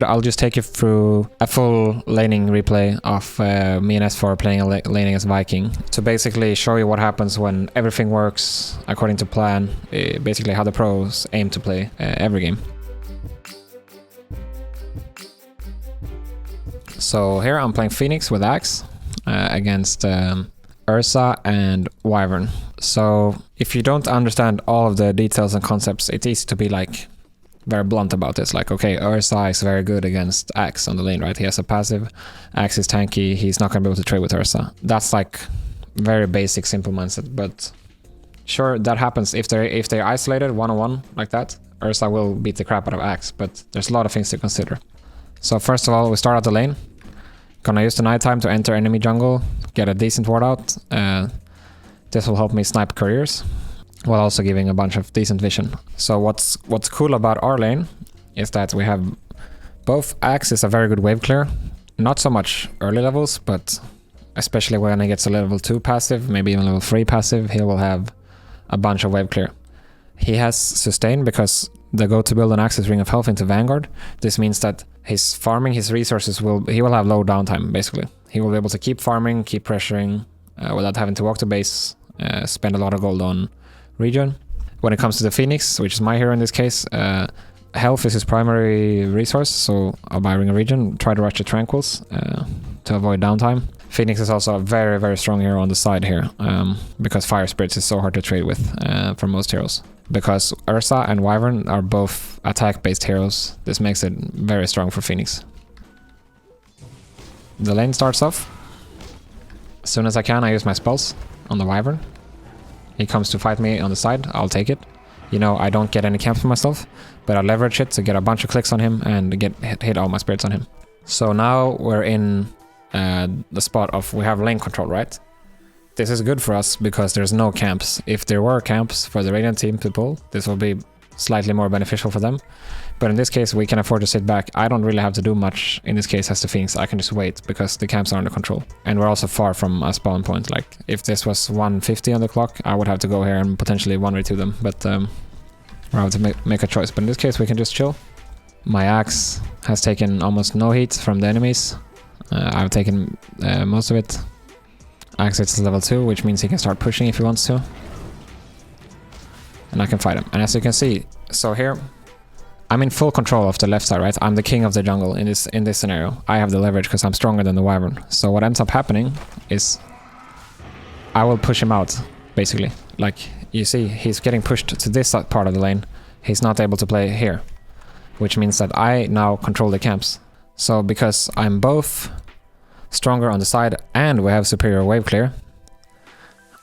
I'll just take you through a full laning replay of me and S4 playing a laning as Viking to basically show you what happens when everything works according to plan, basically how the pros aim to play every game. So here I'm playing Phoenix with Axe against Ursa and Wyvern. So if you don't understand all of the details and concepts, it's easy to be like very blunt about this. Like, okay, Ursa is very good against Axe on the lane, right? He has a passive, Axe is tanky, he's not gonna be able to trade with Ursa. That's like very basic, simple mindset, but sure, that happens if they're isolated one-on-one like that. Ursa will beat the crap out of Axe, but there's a lot of things to consider. So first of all, we start at the lane. Gonna use the nighttime to enter enemy jungle, get a decent ward out. This will help me snipe couriers, while also giving a bunch of decent vision. So what's cool about our lane is that we have both Axe is a very good wave clear. Not so much early levels, but especially when he gets a level 2 passive, maybe even level 3 passive, he will have a bunch of wave clear. He has sustain because the go to build an Axe is Ring of Health into Vanguard. This means that his farming, his resources he will have low downtime basically. He will be able to keep farming, keep pressuring without having to walk to base, spend a lot of gold on regen. When it comes to the Phoenix, which is my hero in this case, health is his primary resource, so I'll buy Ring of Regen, try to rush the Tranquils to avoid downtime. Phoenix is also a very, very strong hero on the side here, because Fire Spirits is so hard to trade with for most heroes. Because Ursa and Wyvern are both attack-based heroes, this makes it very strong for Phoenix. The lane starts off. As soon as I can, I use my spells on the Wyvern. He comes to fight me on the side, I'll take it. You know, I don't get any camps for myself, but I leverage it to get a bunch of clicks on him and hit all my spirits on him. So now we're in the spot of we have lane control, right? This is good for us because there's no camps. If there were camps for the Radiant team to pull, this will be slightly more beneficial for them. But in this case, we can afford to sit back. I don't really have to do much in this case as the Phoenix. I can just wait because the camps are under control. And we're also far from a spawn point. Like, if this was 150 on the clock, I would have to go here and potentially 1v2 them. But we'll have to make a choice. But in this case, we can just chill. My Axe has taken almost no heat from the enemies. I've taken most of it. Axe is level 2, which means he can start pushing if he wants to. And I can fight him. And as you can see, so here, I'm in full control of the left side, right? I'm the king of the jungle in this scenario. I have the leverage because I'm stronger than the Wyvern. So what ends up happening is I will push him out, basically. Like, you see, he's getting pushed to this part of the lane. He's not able to play here, which means that I now control the camps. So because I'm both stronger on the side and we have superior wave clear,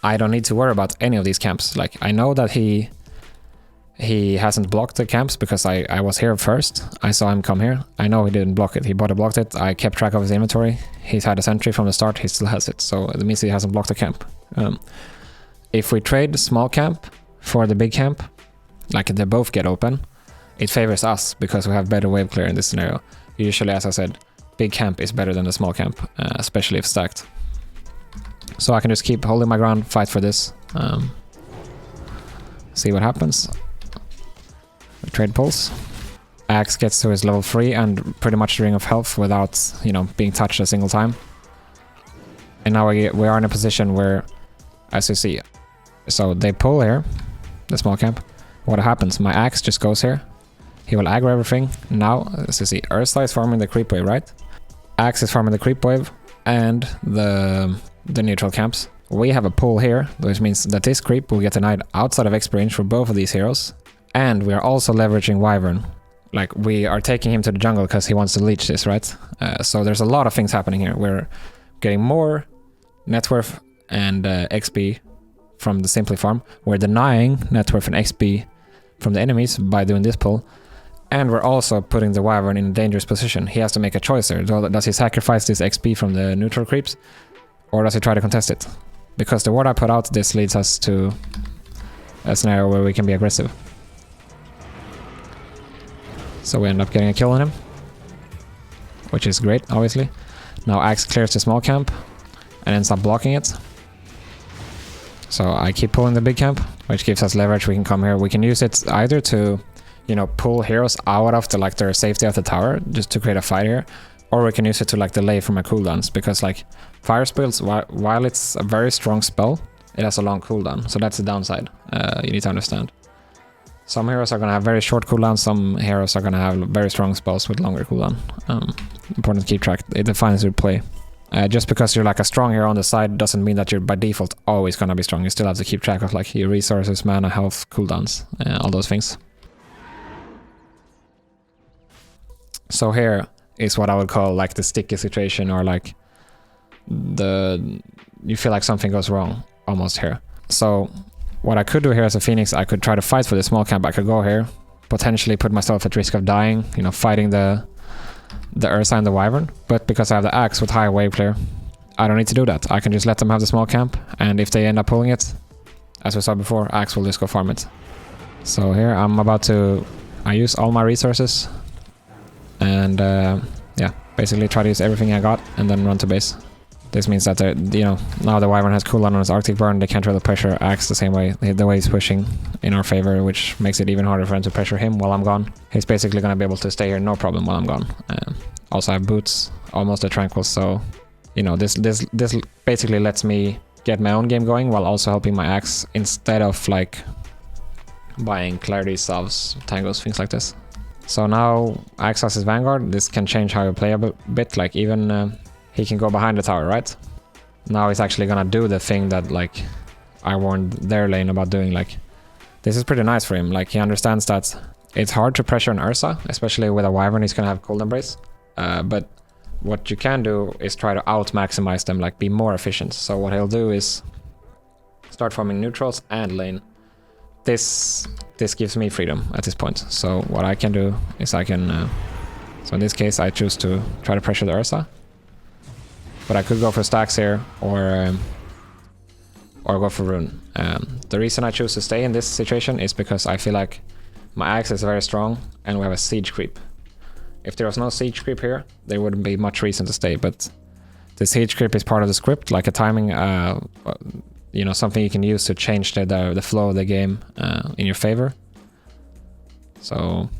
I don't need to worry about any of these camps. Like, I know that he hasn't blocked the camps because I was here first. I saw him come here. I know he didn't block it. He body blocked it. I kept track of his inventory. He's had a sentry from the start. He still has it. So it means he hasn't blocked the camp. If we trade the small camp for the big camp, like they both get open, it favors us because we have better wave clear in this scenario. Usually, as I said, big camp is better than the small camp, especially if stacked. So I can just keep holding my ground, fight for this. See what happens. Trade pulls. Axe gets to his level 3 and pretty much Ring of Health without, you know, being touched a single time. And now we are in a position where, as you see, so they pull here, the small camp. What happens? My Axe just goes here. He will aggro everything. Now, as you see, Ursa is farming the creep wave, right? Axe is farming the creep wave and the neutral camps. We have a pull here, which means that this creep will get denied outside of XP range for both of these heroes. And we are also leveraging Wyvern. Like, we are taking him to the jungle because he wants to leech this, right? So there's a lot of things happening here. We're getting more net worth and XP from the Simply farm. We're denying net worth and XP from the enemies by doing this pull. And we're also putting the Wyvern in a dangerous position. He has to make a choice there. Does he sacrifice this XP from the neutral creeps? Or does he try to contest it? Because the ward I put out, this leads us to a scenario where we can be aggressive. So we end up getting a kill on him, which is great, obviously. Now Axe clears the small camp and ends up blocking it. So I keep pulling the big camp, which gives us leverage. We can come here. We can use it either to you know, pull heroes out of the like their safety of the tower just to create a fight here, or we can use it to like delay from our cooldowns, because like fire spells, while it's a very strong spell, it has a long cooldown, so that's the downside. You need to understand. Some heroes are gonna have very short cooldowns, some heroes are gonna have very strong spells with longer cooldown. Important to keep track. It defines your play. Just because you're like a strong hero on the side doesn't mean that you're by default always gonna be strong. You still have to keep track of like your resources, mana, health, cooldowns, all those things. So here is what I would call like the sticky situation, or like you feel like something goes wrong almost here. So what I could do here as a Phoenix, I could try to fight for the small camp. I could go here, potentially put myself at risk of dying, you know, fighting the Ursa and the Wyvern, but because I have the axe with high wave clear, I don't need to do that. I can just let them have the small camp, and if they end up pulling it, as we saw before, axe will just go farm it. So here I'm about to, I use all my resources, and yeah, basically try to use everything I got, and then run to base. This means that, you know, now the Wyvern has cooldown on his Arctic Burn, they can't really pressure axe the same way, the way he's pushing in our favor, which makes it even harder for him to pressure him while I'm gone. He's basically gonna be able to stay here no problem while I'm gone. Also I have boots, almost a tranquil, so, you know, this basically lets me get my own game going while also helping my axe, instead of like buying clarity, salves, tangos, things like this. So now axe has his Vanguard. This can change how you play a bit, like even he can go behind the tower, right? Now he's actually gonna do the thing that like I warned their lane about doing. Like, this is pretty nice for him. Like, he understands that it's hard to pressure an Ursa, especially with a Wyvern. He's gonna have Cold Embrace. But what you can do is try to out maximize them, like be more efficient. So what he'll do is start farming neutrals and lane. This gives me freedom at this point. So what I can do is I can, so in this case I choose to try to pressure the Ursa. But I could go for stacks here, or go for rune. The reason I choose to stay in this situation is because I feel like my axe is very strong and we have a siege creep. If there was no siege creep here, there wouldn't be much reason to stay, but the siege creep is part of the script, like a timing, you know, something you can use to change the flow of the game in your favor. So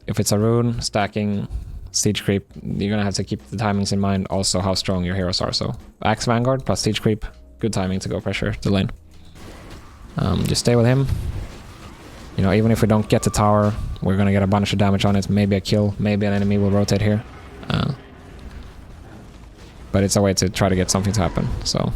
if it's a rune, stacking, siege creep, you're gonna have to keep the timings in mind, also how strong your heroes are. So axe Vanguard plus siege creep, good timing to go pressure the lane. Just stay with him. You know, even if we don't get the tower, we're gonna get a bunch of damage on it, maybe a kill, maybe an enemy will rotate here. But it's a way to try to get something to happen. So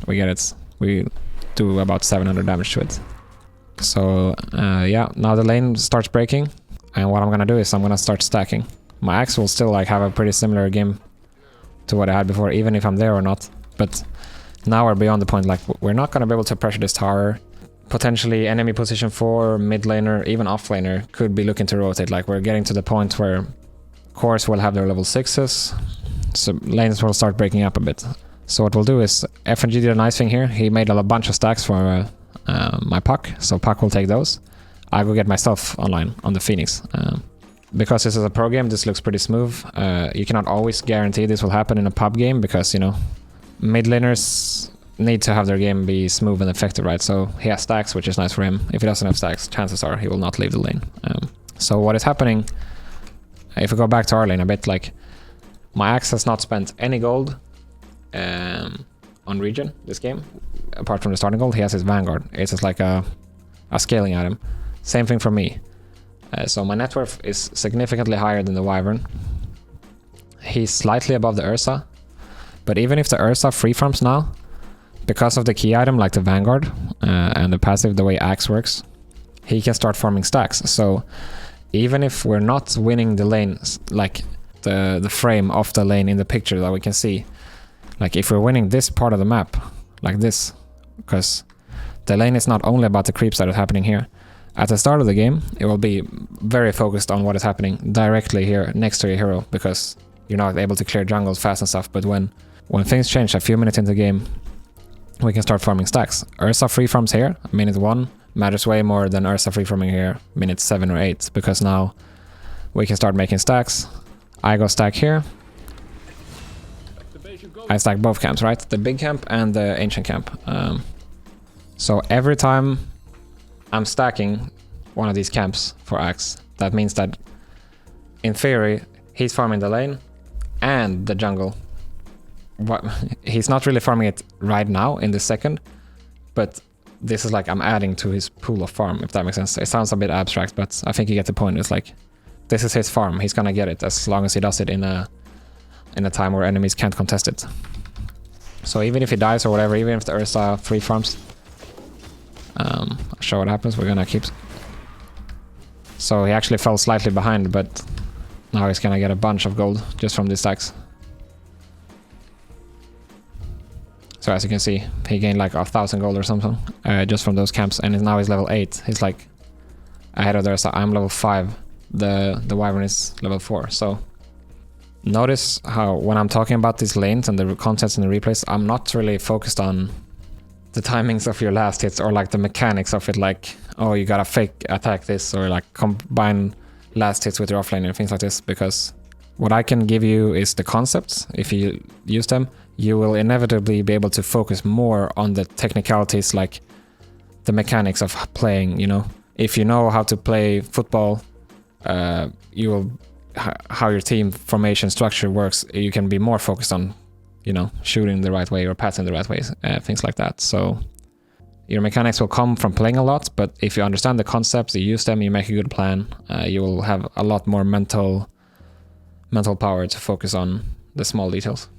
we get it. We do about 700 damage to it. So yeah, now the lane starts breaking, and what I'm gonna do is I'm gonna start stacking. My axe will still like have a pretty similar game to what I had before, even if I'm there or not. But now we're beyond the point, like we're not gonna be able to pressure this tower. Potentially enemy position 4, mid laner, even off laner could be looking to rotate. Like, we're getting to the point where cores will have their level 6s, so lanes will start breaking up a bit. So what we'll do is, FNG did a nice thing here. He made a bunch of stacks for my puck, so puck will take those. I go get myself online on the Phoenix. Because this is a pro game, this looks pretty smooth. You cannot always guarantee this will happen in a pub game, because, you know, mid laners need to have their game be smooth and effective, right? So he has stacks, which is nice for him. If he doesn't have stacks, chances are he will not leave the lane. So what is happening, if we go back to our lane a bit, like, my axe has not spent any gold on regen this game, apart from the starting gold. He has his Vanguard. It's just like a scaling item. Same thing for me. So my net worth is significantly higher than the Wyvern. He's slightly above the Ursa. But even if the Ursa free farms now, because of the key item like the Vanguard and the passive, the way axe works, he can start farming stacks. So even if we're not winning the lane, like the frame of the lane in the picture that we can see, like if we're winning this part of the map, like this, because the lane is not only about the creeps that are happening here. At the start of the game, it will be very focused on what is happening directly here next to your hero, because you're not able to clear jungles fast and stuff. But when things change a few minutes into the game, we can start farming stacks. Ursa free farms here, minute 1, matters way more than Ursa free farming here, minute 7 or 8, because now we can start making stacks. I go stack here. I stack both camps, right? The big camp and the ancient camp. So every time I'm stacking one of these camps for axe, That means that, in theory, he's farming the lane and the jungle. He's not really farming it right now in this second, but this is like I'm adding to his pool of farm, if that makes sense. It sounds a bit abstract, but I think you get the point. It's like, this is his farm. He's gonna get it as long as he does it in a time where enemies can't contest it. So even if he dies or whatever, even if the Ursa free farms, I'll show what happens. We're gonna keep. So he actually fell slightly behind, but now he's gonna get a bunch of gold just from these stacks. So as you can see, he gained like 1,000 gold or something just from those camps, and now he's level 8. He's like ahead of the Ursa. I'm level 5. The Wyvern is level 4. So notice how when I'm talking about these lanes and the contents and the replays, I'm not really focused on the timings of your last hits or like the mechanics of it, like, oh, you gotta fake attack this, or like combine last hits with your offlane and things like this, because what I can give you is the concepts. If you use them, you will inevitably be able to focus more on the technicalities, like the mechanics of playing, you know. If you know how to play football, you will how your team formation structure works, you can be more focused on, you know, shooting the right way or passing the right way, things like that. So your mechanics will come from playing a lot, but if you understand the concepts, you use them, you make a good plan, you will have a lot more mental power to focus on the small details.